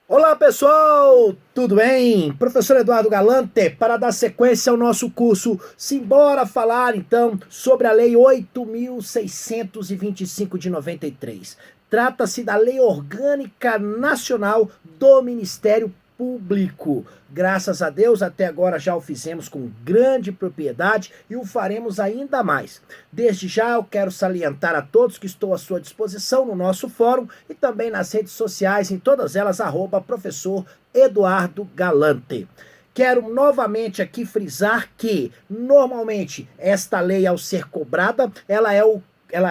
Olá pessoal, tudo bem? Professor Eduardo Galante, para dar sequência ao nosso curso, simbora falar então sobre a Lei 8.625 de 93. Trata-se da Lei Orgânica Nacional do Ministério Público. Graças a Deus, até agora já o fizemos com grande propriedade e o faremos ainda mais. Desde já eu quero salientar a todos que estou à sua disposição no nosso fórum e também nas redes sociais, em todas elas, professor Eduardo Galante. Quero novamente aqui frisar que, normalmente, esta lei, ao ser cobrada, ela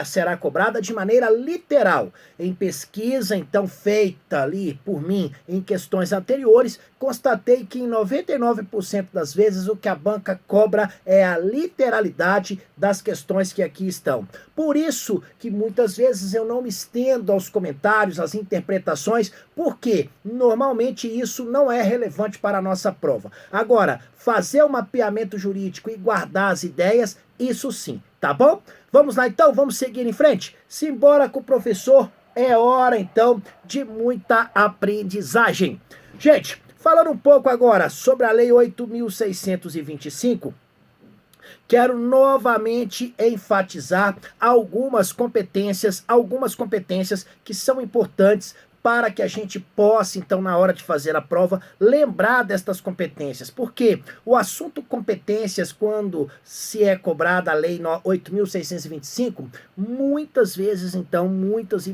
será cobrada de maneira literal. Em pesquisa, então, feita ali por mim em questões anteriores, constatei que em 99% das vezes o que a banca cobra é a literalidade das questões que aqui estão. Por isso que muitas vezes eu não me estendo aos comentários, às interpretações, porque normalmente isso não é relevante para a nossa prova. Agora, fazer o mapeamento jurídico e guardar as ideias, isso sim, tá bom? Vamos lá então, vamos seguir em frente? Simbora com o professor, é hora então de muita aprendizagem. Gente, falando um pouco agora sobre a Lei 8.625, quero novamente enfatizar algumas competências que são importantes para que a gente possa, então, na hora de fazer a prova, lembrar destas competências. Porque o assunto competências, quando se é cobrada a Lei 8.625, muitas vezes, então, muitas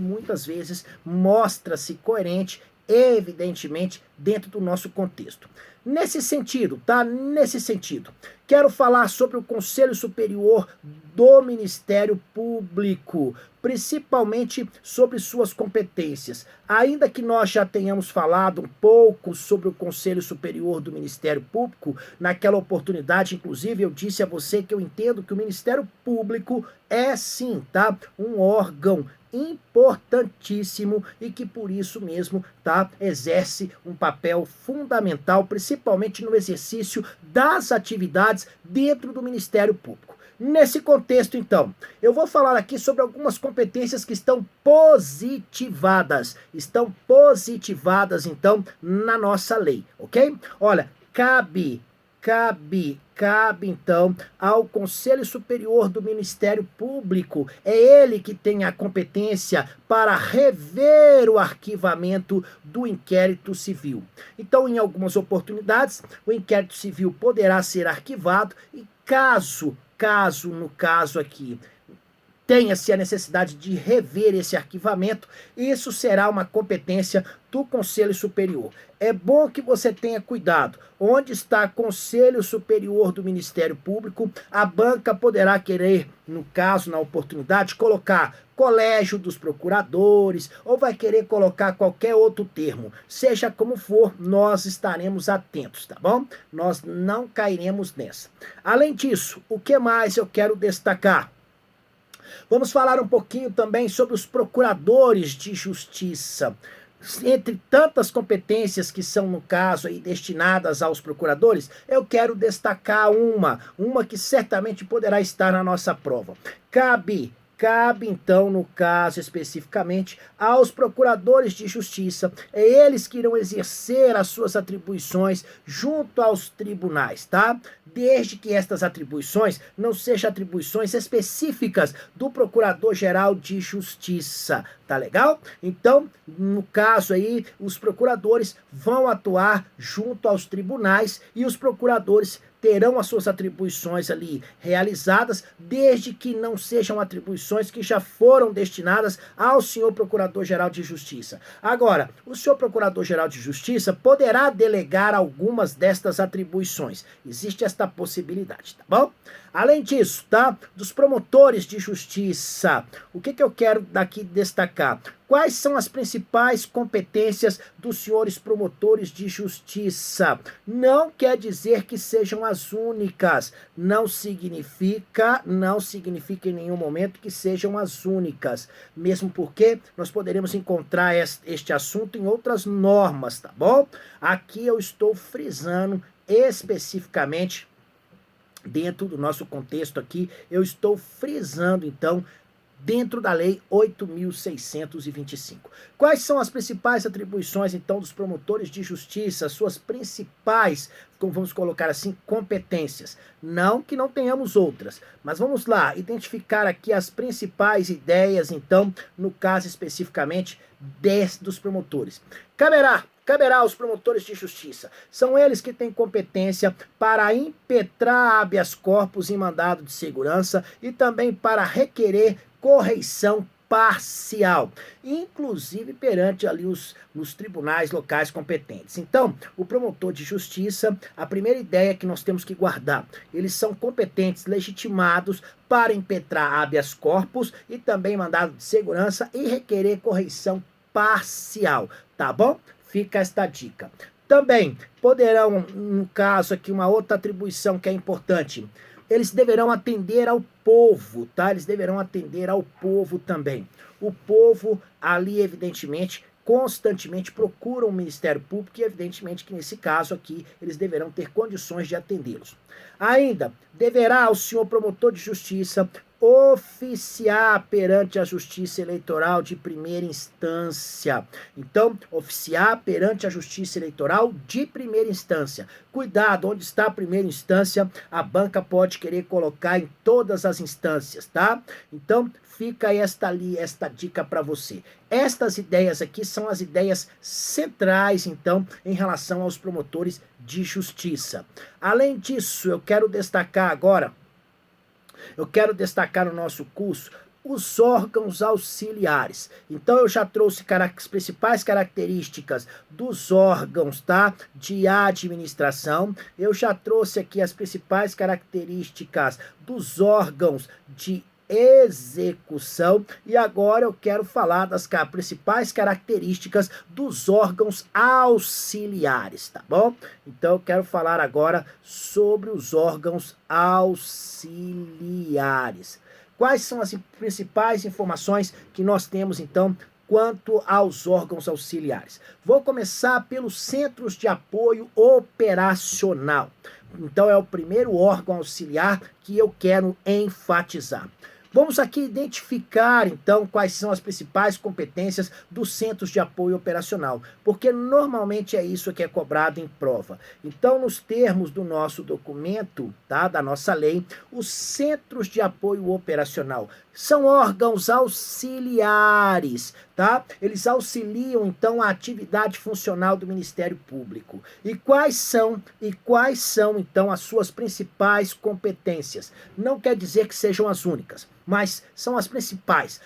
vezes, mostra-se coerente, evidentemente, dentro do nosso contexto. Nesse sentido, tá? Nesse sentido, quero falar sobre o Conselho Superior do Ministério Público, principalmente sobre suas competências. Ainda que nós já tenhamos falado um pouco sobre o Conselho Superior do Ministério Público, naquela oportunidade, inclusive, eu disse a você que eu entendo que o Ministério Público é sim, tá? Um órgão importantíssimo e que por isso mesmo, tá, exerce um papel fundamental, principalmente no exercício das atividades dentro do Ministério Público. Nesse contexto, então, eu vou falar aqui sobre algumas competências que estão positivadas, então, na nossa lei, ok? Olha, cabe então ao Conselho Superior do Ministério Público. É ele que tem a competência para rever o arquivamento do inquérito civil. Então, em algumas oportunidades, o inquérito civil poderá ser arquivado e no caso aqui, tenha-se a necessidade de rever esse arquivamento, isso será uma competência do Conselho Superior. É bom que você tenha cuidado. Onde está Conselho Superior do Ministério Público, a banca poderá querer, no caso, na oportunidade, colocar Colégio dos Procuradores, ou vai querer colocar qualquer outro termo. Seja como for, nós estaremos atentos, tá bom? Nós não cairemos nessa. Além disso, o que mais eu quero destacar? Vamos falar um pouquinho também sobre os procuradores de justiça. Entre tantas competências que são, no caso, aí, destinadas aos procuradores, eu quero destacar uma que certamente poderá estar na nossa prova. Cabe, então, no caso especificamente, aos procuradores de justiça. É eles que irão exercer as suas atribuições junto aos tribunais, tá? Desde que estas atribuições não sejam atribuições específicas do Procurador-Geral de Justiça, tá legal? Então, no caso aí, os procuradores vão atuar junto aos tribunais e os procuradores terão as suas atribuições ali realizadas, desde que não sejam atribuições que já foram destinadas ao senhor Procurador-Geral de Justiça. Agora, o senhor Procurador-Geral de Justiça poderá delegar algumas destas atribuições. Existe esta possibilidade, tá bom? Além disso, tá? Dos promotores de justiça. O que eu quero daqui destacar? Quais são as principais competências dos senhores promotores de justiça? Não quer dizer que sejam as únicas. Não significa em nenhum momento que sejam as únicas. Mesmo porque nós poderemos encontrar este assunto em outras normas, tá bom? Aqui eu estou frisando especificamente dentro do nosso contexto aqui, eu estou frisando, então, dentro da Lei 8.625. Quais são as principais atribuições, então, dos promotores de justiça, suas principais, como vamos colocar assim, competências? Não que não tenhamos outras, mas vamos lá, identificar aqui as principais ideias, então, no caso especificamente dos promotores. Caberá aos promotores de justiça. São eles que têm competência para impetrar habeas corpus em mandado de segurança e também para requerer correição parcial, inclusive perante ali nos tribunais locais competentes. Então, o promotor de justiça, a primeira ideia que nós temos que guardar, eles são competentes, legitimados para impetrar habeas corpus e também mandado de segurança e requerer correição parcial, tá bom? Fica esta dica. Também poderão, no caso aqui, uma outra atribuição que é importante, eles deverão atender ao povo, tá? Eles deverão atender ao povo também. O povo ali, evidentemente, constantemente procuram o Ministério Público e, evidentemente, que nesse caso aqui, eles deverão ter condições de atendê-los. Ainda, deverá o senhor promotor de justiça oficiar perante a Justiça Eleitoral de primeira instância. Então, oficiar perante a Justiça Eleitoral de primeira instância. Cuidado, onde está a primeira instância, a banca pode querer colocar em todas as instâncias, tá? Então, fica esta dica para você. Estas ideias aqui são as ideias centrais, então, em relação aos promotores de justiça. Além disso, eu quero destacar no nosso curso os órgãos auxiliares. Então eu já trouxe as principais características dos órgãos, tá? De administração. Eu já trouxe aqui as principais características dos órgãos de execução e agora eu quero falar das principais características dos órgãos auxiliares, tá bom? Então eu quero falar agora sobre os órgãos auxiliares. Quais são as principais informações que nós temos então quanto aos órgãos auxiliares? Vou começar pelos centros de apoio operacional. Então é o primeiro órgão auxiliar que eu quero enfatizar. Vamos aqui identificar, então, quais são as principais competências dos centros de apoio operacional, porque normalmente é isso que é cobrado em prova. Então, nos termos do nosso documento, tá, da nossa lei, os centros de apoio operacional são órgãos auxiliares, tá? Eles auxiliam, então, a atividade funcional do Ministério Público. E quais são, então, as suas principais competências? Não quer dizer que sejam as únicas, mas são as principais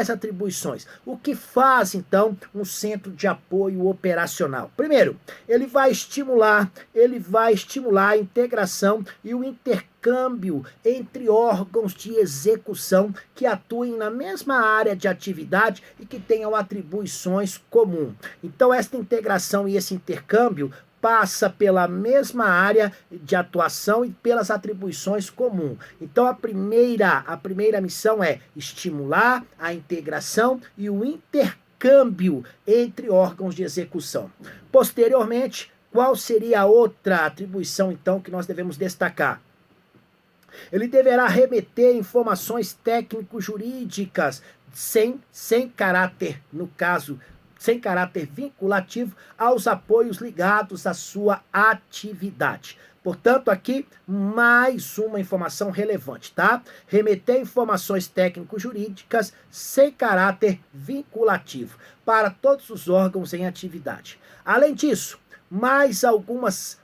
atribuições. O que faz, então, um centro de apoio operacional? Primeiro, ele vai estimular a integração e o intercâmbio entre órgãos de execução que atuem na mesma área de atividade e que tenham atribuições comuns. Então, esta integração e esse intercâmbio passa pela mesma área de atuação e pelas atribuições comuns. Então, a primeira missão é estimular a integração e o intercâmbio entre órgãos de execução. Posteriormente, qual seria a outra atribuição, então, que nós devemos destacar? Ele deverá remeter informações técnico-jurídicas sem caráter, no caso, sem caráter vinculativo aos apoios ligados à sua atividade. Portanto, aqui, mais uma informação relevante, tá? Remeter informações técnico-jurídicas sem caráter vinculativo para todos os órgãos em atividade. Além disso, mais algumas,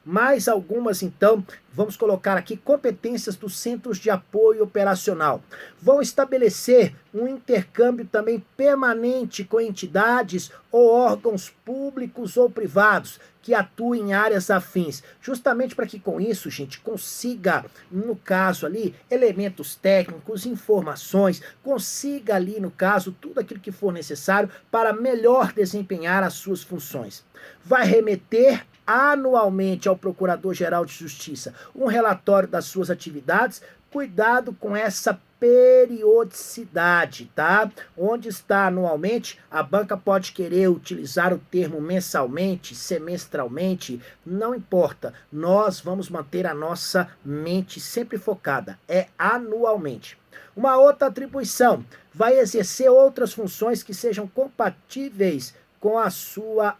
então, vamos colocar aqui competências dos centros de apoio operacional. Vão estabelecer um intercâmbio também permanente com entidades ou órgãos públicos ou privados que atuem em áreas afins, justamente para que com isso, gente, consiga, no caso ali, elementos técnicos, informações, consiga ali, no caso, tudo aquilo que for necessário para melhor desempenhar as suas funções. Vai remeter anualmente ao Procurador-Geral de Justiça um relatório das suas atividades. Cuidado com essa periodicidade, tá? Onde está anualmente, a banca pode querer utilizar o termo mensalmente, semestralmente, não importa. Nós vamos manter a nossa mente sempre focada, é anualmente. Uma outra atribuição, vai exercer outras funções que sejam compatíveis com a sua,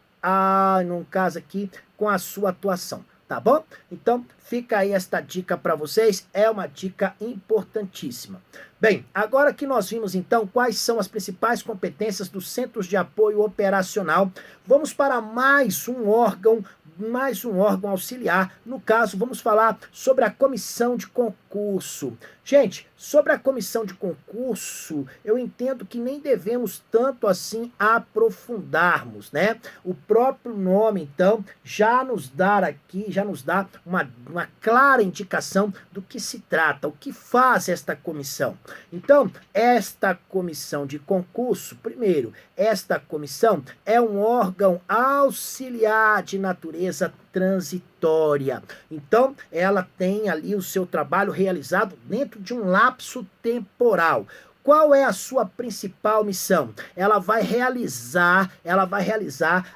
no caso aqui, com a sua atuação. Tá bom? Então, fica aí esta dica para vocês, é uma dica importantíssima. Bem, agora que nós vimos então quais são as principais competências dos centros de apoio operacional, vamos para mais um órgão auxiliar. No caso, vamos falar sobre a comissão de concurso. Gente, sobre a comissão de concurso, eu entendo que nem devemos tanto assim aprofundarmos, né? O próprio nome, então, já nos dá uma clara indicação do que se trata, o que faz esta comissão. Então, esta comissão de concurso, primeiro, esta comissão é um órgão auxiliar de natureza transitória. Então, ela tem ali o seu trabalho realizado dentro de um lapso temporal. Qual é a sua principal missão? Ela vai realizar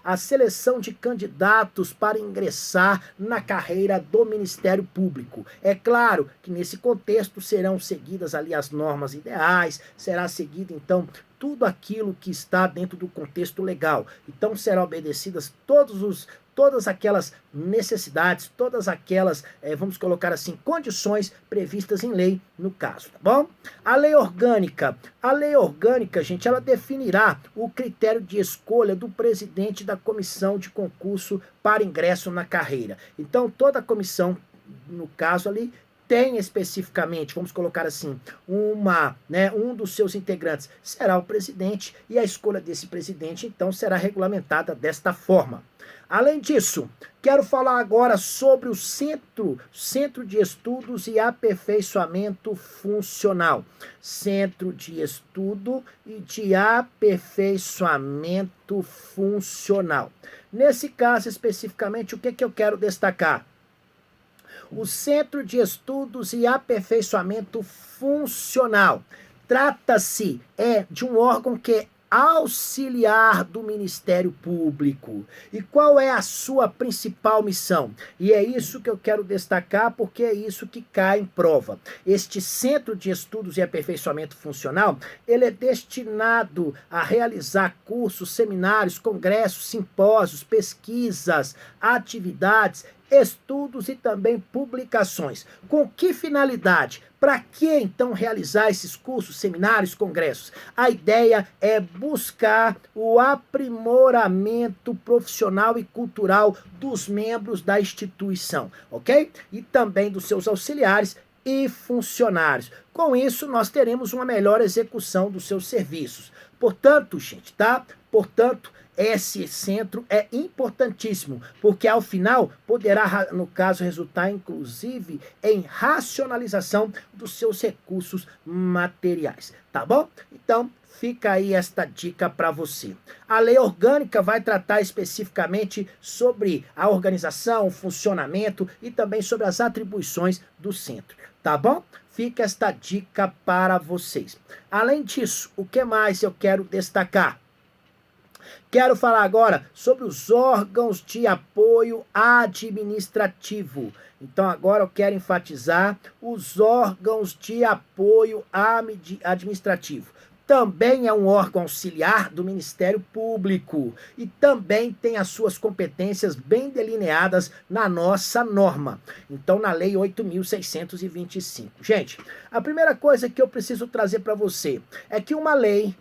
a seleção de candidatos para ingressar na carreira do Ministério Público. É claro que nesse contexto serão seguidas ali as normas ideais, será seguido então tudo aquilo que está dentro do contexto legal. Então serão obedecidas todas aquelas necessidades, todas aquelas, vamos colocar assim, condições previstas em lei no caso, tá bom? A lei orgânica, gente, ela definirá o critério de escolha do presidente da comissão de concurso para ingresso na carreira. Então, toda a comissão, no caso ali, tem especificamente, vamos colocar assim, um dos seus integrantes será o presidente e a escolha desse presidente, então, será regulamentada desta forma. Além disso, quero falar agora sobre o Centro de Estudos e Aperfeiçoamento Funcional. Centro de Estudo e de Aperfeiçoamento Funcional. Nesse caso, especificamente, o que eu quero destacar? O Centro de Estudos e Aperfeiçoamento Funcional. Trata-se de um órgão que é auxiliar do Ministério Público. E qual é a sua principal missão? E é isso que eu quero destacar, porque é isso que cai em prova. Este Centro de Estudos e Aperfeiçoamento Funcional, ele é destinado a realizar cursos, seminários, congressos, simpósios, pesquisas, atividades, estudos e também publicações. Com que finalidade? Para que então realizar esses cursos, seminários, congressos? A ideia é buscar o aprimoramento profissional e cultural dos membros da instituição, ok? E também dos seus auxiliares e funcionários. Com isso, nós teremos uma melhor execução dos seus serviços. Portanto, gente, tá? Esse centro é importantíssimo, porque ao final poderá, no caso, resultar inclusive em racionalização dos seus recursos materiais, tá bom? Então, fica aí esta dica para você. A lei orgânica vai tratar especificamente sobre a organização, o funcionamento e também sobre as atribuições do centro, tá bom? Fica esta dica para vocês. Além disso, o que mais eu quero destacar? Quero falar agora sobre os órgãos de apoio administrativo. Então, agora eu quero enfatizar os órgãos de apoio administrativo. Também é um órgão auxiliar do Ministério Público e também tem as suas competências bem delineadas na nossa norma. Então, na Lei 8.625. Gente, a primeira coisa que eu preciso trazer para você é que uma lei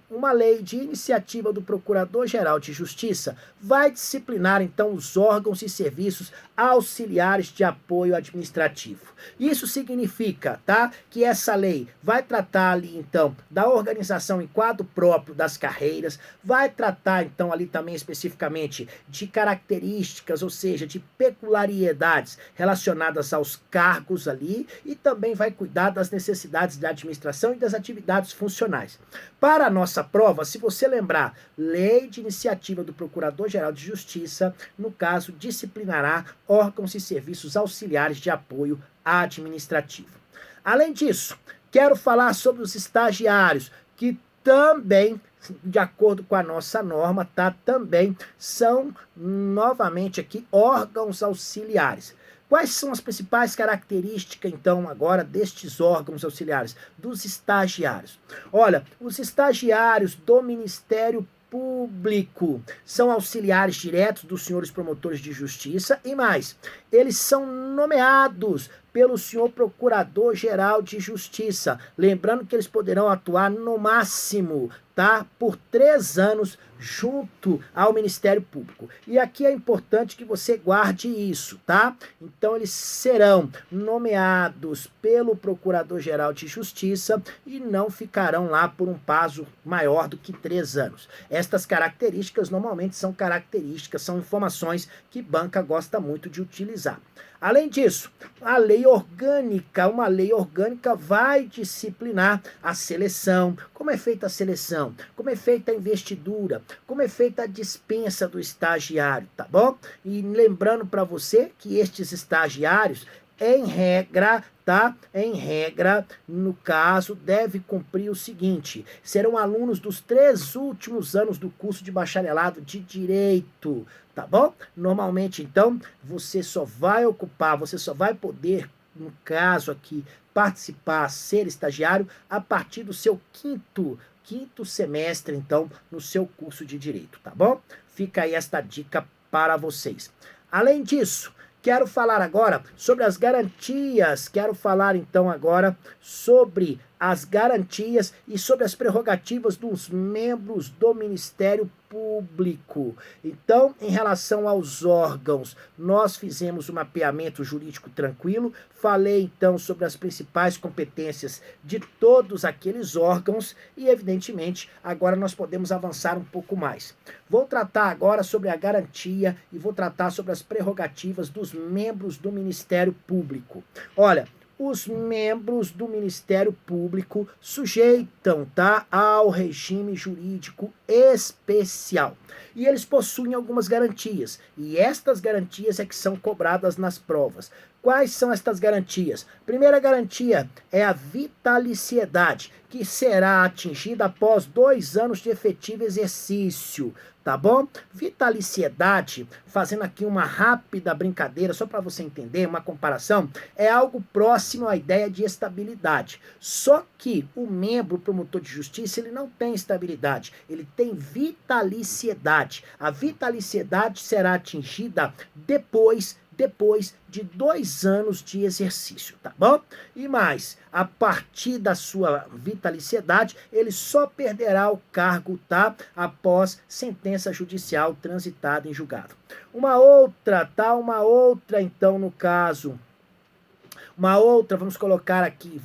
de iniciativa do Procurador-Geral de Justiça vai disciplinar, então, os órgãos e serviços auxiliares de apoio administrativo. Isso significa, tá, que essa lei vai tratar ali, então, da organização em quadro próprio das carreiras, vai tratar então ali também especificamente de características, ou seja, de peculiaridades relacionadas aos cargos ali e também vai cuidar das necessidades da administração e das atividades funcionais. Para a nossa prova, se você lembrar, lei de iniciativa do Procurador-Geral de Justiça, no caso, disciplinará órgãos e serviços auxiliares de apoio administrativo. Além disso, Quero falar sobre os estagiários, que também, de acordo com a nossa norma, tá? Também são, novamente aqui, órgãos auxiliares. Quais são as principais características, então, agora, destes órgãos auxiliares? Dos estagiários. Olha, os estagiários do Ministério Público são auxiliares diretos dos senhores promotores de justiça e mais, eles são nomeados pelo senhor Procurador-Geral de Justiça. Lembrando que eles poderão atuar no máximo, tá? Por 3 anos junto ao Ministério Público. E aqui é importante que você guarde isso, tá? Então eles serão nomeados pelo Procurador-Geral de Justiça e não ficarão lá por um prazo maior do que 3 anos. Estas características normalmente são características, são informações que banca gosta muito de utilizar. Além disso, a lei orgânica, uma lei orgânica vai disciplinar a seleção, como é feita a seleção, como é feita a investidura, como é feita a dispensa do estagiário, tá bom? E lembrando para você que estes estagiários, em regra, tá? Em regra, no caso, deve cumprir o seguinte: serão alunos dos 3 últimos anos do curso de bacharelado de Direito, tá bom? Normalmente, então, você só vai ocupar, você só vai poder, no caso aqui, participar, ser estagiário, a partir do seu quinto semestre, então, no seu curso de Direito, tá bom? Fica aí esta dica para vocês. Além disso, quero falar agora sobre as garantias, quero falar então agora sobre as garantias e sobre as prerrogativas dos membros do Ministério Público. Então, em relação aos órgãos, nós fizemos um mapeamento jurídico tranquilo, falei então sobre as principais competências de todos aqueles órgãos e, evidentemente, agora nós podemos avançar um pouco mais. Vou tratar agora sobre a garantia e vou tratar sobre as prerrogativas dos membros do Ministério Público. Olha, os membros do Ministério Público sujeitam, tá, ao regime jurídico especial. E eles possuem algumas garantias. E estas garantias é que são cobradas nas provas. Quais são estas garantias? Primeira garantia é a vitaliciedade, que será atingida após 2 anos de efetivo exercício, tá bom? Vitaliciedade, fazendo aqui uma rápida brincadeira, só para você entender, uma comparação, é algo próximo à ideia de estabilidade. Só que o membro promotor de justiça, ele não tem estabilidade, ele tem vitaliciedade. A vitaliciedade será atingida depois de 2 anos de exercício, tá bom? E mais, a partir da sua vitaliciedade, ele só perderá o cargo, tá? Após sentença judicial transitada em julgado. Uma outra, então, no caso, vamos colocar aqui,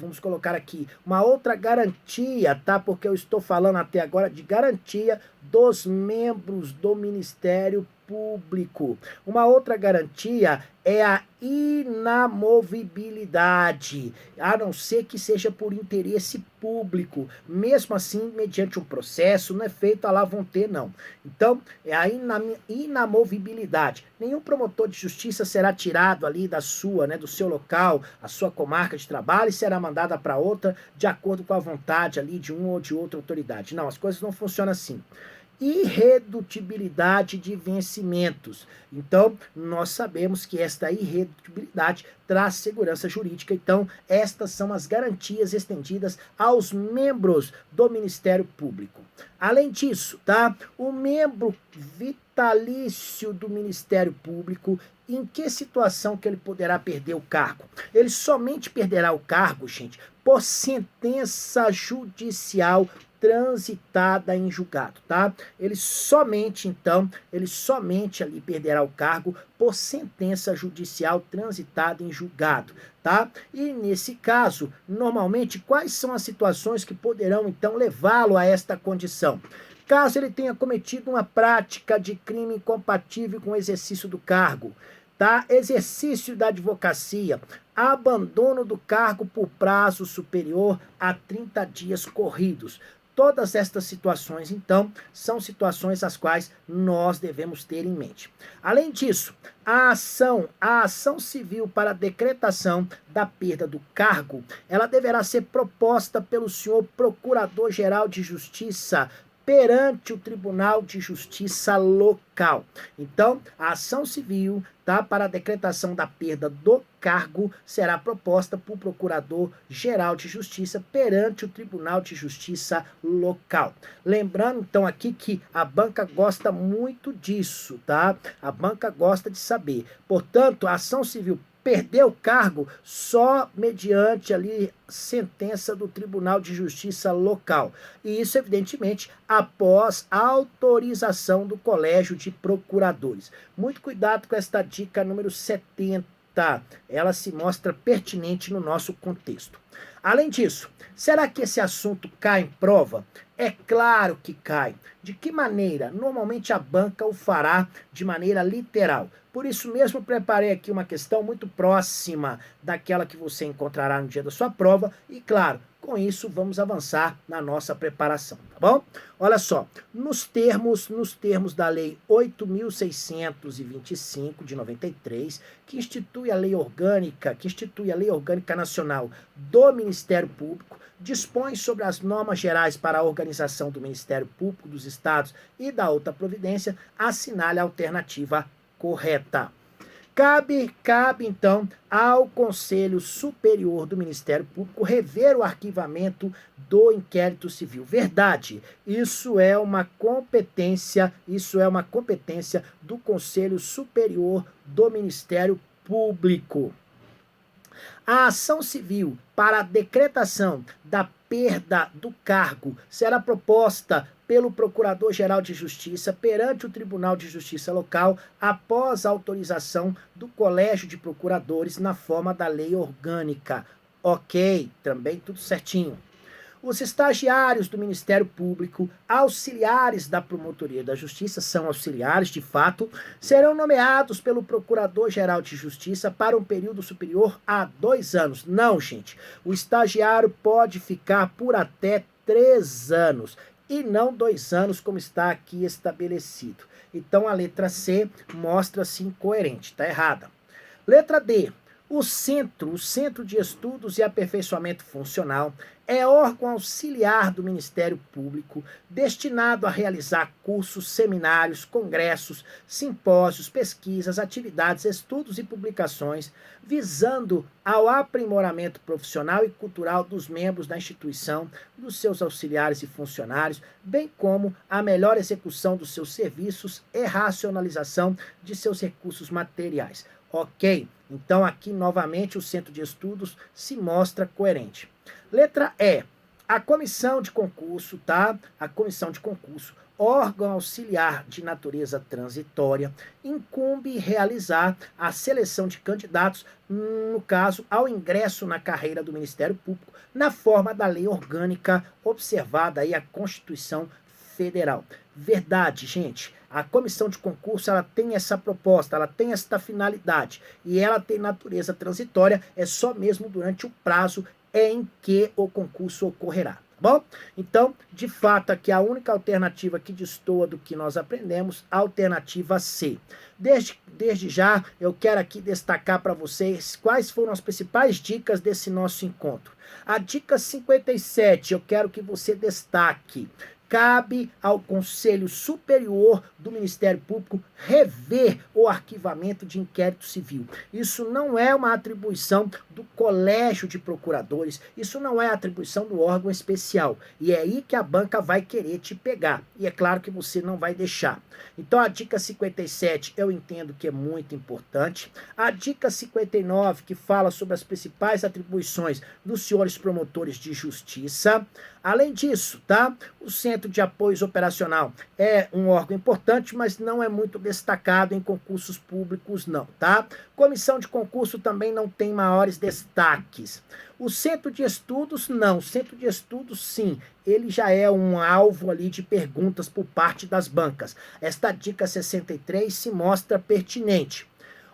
uma outra garantia, tá? Porque eu estou falando até agora de garantia dos membros do Ministério Público. Uma outra garantia é a inamovibilidade, a não ser que seja por interesse público. Mesmo assim, mediante um processo, não é feito a lá vão ter, não. Então, é a inamovibilidade. Nenhum promotor de justiça será tirado ali da sua, né, do seu local, a sua comarca de trabalho e será mandada para outra de acordo com a vontade ali de uma ou de outra autoridade. Não, as coisas não funcionam assim. Irredutibilidade de vencimentos. Então, nós sabemos que esta irredutibilidade traz segurança jurídica. Então, estas são as garantias estendidas aos membros do Ministério Público. Além disso, tá? O membro vitalício do Ministério Público, em que situação que ele poderá perder o cargo? Ele somente perderá o cargo, gente, por sentença judicial transitada em julgado, tá? Ele somente ali perderá o cargo por sentença judicial transitada em julgado, tá? E nesse caso, normalmente, quais são as situações que poderão, então, levá-lo a esta condição? Caso ele tenha cometido uma prática de crime incompatível com o exercício do cargo, tá? Exercício da advocacia, abandono do cargo por prazo superior a 30 dias corridos. Todas estas situações, então, são situações as quais nós devemos ter em mente. Além disso, a ação civil para a decretação da perda do cargo, ela deverá ser proposta pelo senhor Procurador-Geral de Justiça perante o Tribunal de Justiça local. Então, a ação civil, tá, para a decretação da perda do cargo será proposta por Procurador-Geral de Justiça perante o Tribunal de Justiça local. Lembrando, então, aqui que a banca gosta muito disso, tá? A banca gosta de saber. Portanto, a ação civil perder o cargo só mediante ali sentença do Tribunal de Justiça local. E isso, evidentemente, após autorização do Colégio de Procuradores. Muito cuidado com esta dica número 70. Ela se mostra pertinente no nosso contexto. Além disso, será que esse assunto cai em prova? É claro que cai. De que maneira? Normalmente a banca o fará de maneira literal. Por isso mesmo, preparei aqui uma questão muito próxima daquela que você encontrará no dia da sua prova. E, claro, com isso vamos avançar na nossa preparação, tá bom? Olha só, nos termos da Lei 8.625 de 93, que institui a Lei Orgânica Nacional do Ministério Público, dispõe sobre as normas gerais para a organização do Ministério Público dos Estados e da outra providência, assinale a alternativa correta. Cabe, então, ao Conselho Superior do Ministério Público rever o arquivamento do inquérito civil. Verdade, isso é uma competência do Conselho Superior do Ministério Público. A ação civil para a decretação da perda do cargo será proposta pelo Procurador-Geral de Justiça perante o Tribunal de Justiça local após a autorização do Colégio de Procuradores na forma da lei orgânica. Ok, também tudo certinho. Os estagiários do Ministério Público, auxiliares da Promotoria da Justiça, são auxiliares de fato, serão nomeados pelo Procurador-Geral de Justiça para um período superior a 2 anos. Não, gente, o estagiário pode ficar por até 3 anos e não 2 anos, como está aqui estabelecido. Então a letra C mostra-se incoerente, está errada. Letra D. O Centro de Estudos e Aperfeiçoamento Funcional é órgão auxiliar do Ministério Público destinado a realizar cursos, seminários, congressos, simpósios, pesquisas, atividades, estudos e publicações, visando ao aprimoramento profissional e cultural dos membros da instituição, dos seus auxiliares e funcionários, bem como a melhor execução dos seus serviços e racionalização de seus recursos materiais. Ok, então aqui novamente o Centro de Estudos se mostra coerente. Letra E, a comissão de concurso, tá? A comissão de concurso, órgão auxiliar de natureza transitória, incumbe realizar a seleção de candidatos, no caso, ao ingresso na carreira do Ministério Público, na forma da lei orgânica, observada aí a Constituição Federal. Verdade, gente. A comissão de concurso, ela tem essa proposta, ela tem esta finalidade e ela tem natureza transitória, é só mesmo durante o prazo em que o concurso ocorrerá, tá bom? Então, de fato, aqui a única alternativa que destoa do que nós aprendemos, a alternativa C. Desde já, eu quero aqui destacar para vocês quais foram as principais dicas desse nosso encontro. A dica 57, eu quero que você destaque. Cabe ao Conselho Superior do Ministério Público rever o arquivamento de inquérito civil. Isso não é uma atribuição do Colégio de Procuradores, isso não é atribuição do órgão especial. E é aí que a banca vai querer te pegar. E é claro que você não vai deixar. Então a dica 57 eu entendo que é muito importante. A dica 59, que fala sobre as principais atribuições dos senhores promotores de justiça. Além disso, tá? O Centro de Apoio Operacional é um órgão importante, mas não é muito destacado em concursos públicos, não, tá? Comissão de concurso também não tem maiores destaques. O Centro de Estudos, não. O Centro de Estudos, sim, ele já é um alvo ali de perguntas por parte das bancas. Esta dica 63 se mostra pertinente.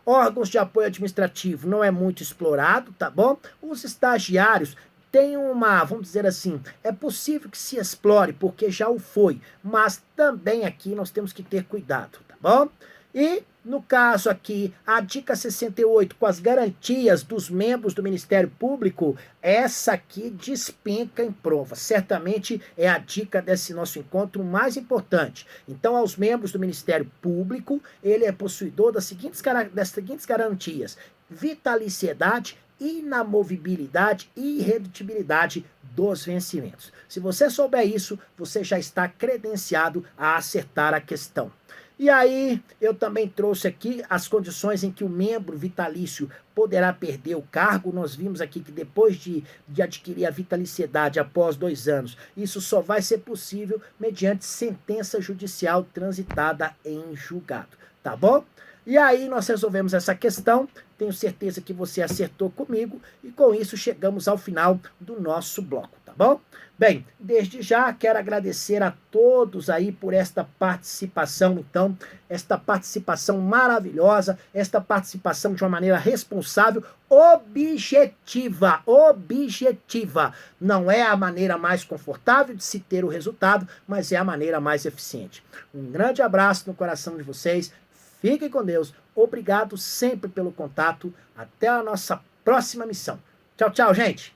Órgãos de apoio administrativo não é muito explorado, tá bom? Os estagiários tem uma, vamos dizer assim, é possível que se explore, porque já o foi, mas também aqui nós temos que ter cuidado, tá bom? E, no caso aqui, a dica 68, com as garantias dos membros do Ministério Público, essa aqui despenca em prova. Certamente é a dica desse nosso encontro mais importante. Então, aos membros do Ministério Público, ele é possuidor das seguintes garantias: vitaliciedade, inamovibilidade e irredutibilidade dos vencimentos. Se você souber isso, você já está credenciado a acertar a questão. E aí, eu também trouxe aqui as condições em que o membro vitalício poderá perder o cargo. Nós vimos aqui que depois de adquirir a vitaliciedade após 2 anos, isso só vai ser possível mediante sentença judicial transitada em julgado, tá bom? E aí nós resolvemos essa questão, tenho certeza que você acertou comigo, e com isso chegamos ao final do nosso bloco, tá bom? Bem, desde já quero agradecer a todos aí por esta participação, então, esta participação maravilhosa, esta participação de uma maneira responsável, objetiva. Não é a maneira mais confortável de se ter o resultado, mas é a maneira mais eficiente. Um grande abraço no coração de vocês. Fiquem com Deus. Obrigado sempre pelo contato. Até a nossa próxima missão. Tchau, tchau, gente.